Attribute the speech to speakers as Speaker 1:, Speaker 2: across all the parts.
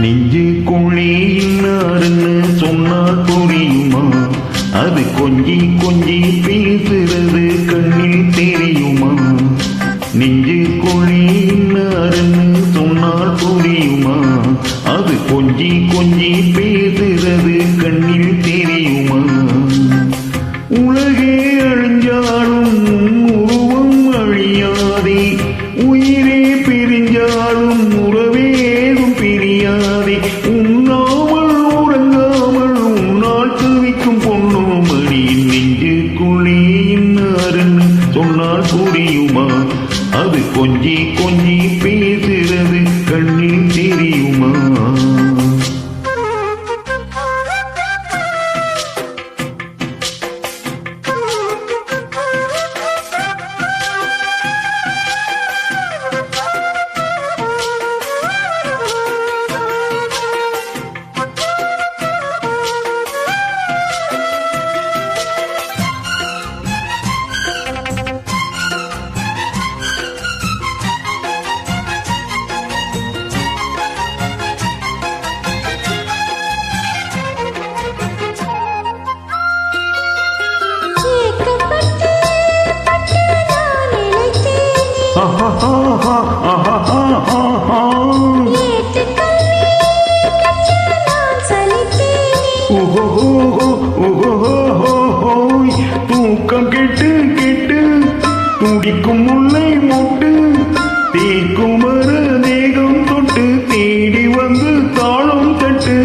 Speaker 1: நெஞ்சுக்குள்ளே இன்னாருன்னு சொன்னால் புரியுமா? அது கொஞ்சி கொஞ்சி பேசுறது கண்ணில் தெரியுமா? நெஞ்சுக்குள்ளே இன்னாருன்னு சொன்னால் புரியுமா? அது கொஞ்சி கொஞ்சி பேசுறது கண்ணில் தெரியுமா? உலகே அழிஞ்சாலும் உருவம் அழியாதே, உயிரே பிரிஞ்சாலும் உறவேதும் பிரியாதே. உண்ணாமல் உறங்காமல் உன்னால் துவிக்கும் பொன்னோமணி. நெஞ்சுக்குள்ளே இன்னாருன்னு சொன்னால் புரியுமா? அது கொஞ்சி கொஞ்சி பேசுறது கண்ணில் தெரியுமா? தூக்கம் கெட்டு கெட்டு துடிக்கும் முல்லை மொட்டு, தேக்கும் மர தேகம் தொட்டு தேடி வந்து தாளம் தட்டு.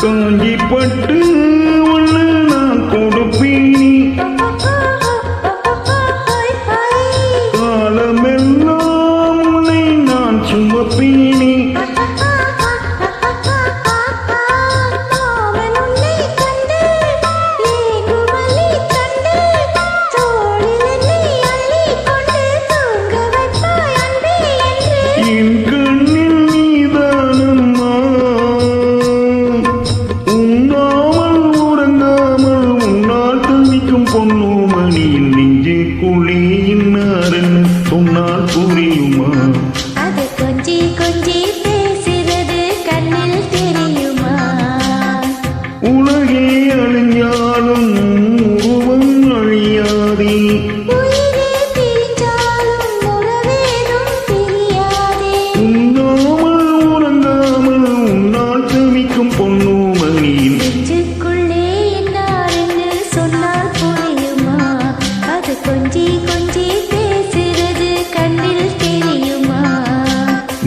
Speaker 1: காஞ்சி பட்டு ஒன்று நான் கொடுப்பேனி, காலமெல்லாம் உன்னை நான் சுமப்பேனி. பொன்னோமணியின் நெஞ்சுக்குள்ளே இன்னாருன்னு சொன்னால் புரியுமா?
Speaker 2: அது கொஞ்சி கொஞ்சி பேசுறது கண்ணில் தெரியுமா?
Speaker 1: உலகே அழிஞ்சாலும் உருவம் அழியாதே,
Speaker 2: உயிரே பிரிஞ்சாலும் உறவேதும் பிரியாதே.
Speaker 1: உண்ணாமல் உறங்காமல் உன்னால் தவிக்கும் பொன்னோமணியின்
Speaker 2: நெஞ்சுக்குள்ளே இன்னாருன்னு சொன்னால் புரியுமா? அது கொஞ்சி கொஞ்சி பேசுறது கண்ணில் தெரியுமா?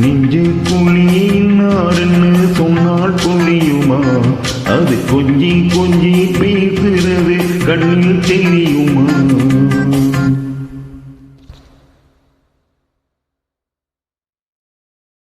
Speaker 1: நெஞ்சுக்குள்ளே இன்னாருன்னு சொன்னால் புரியுமா? அது கொஞ்சி கொஞ்சி பேசுறது கண்ணில் தெரியுமா?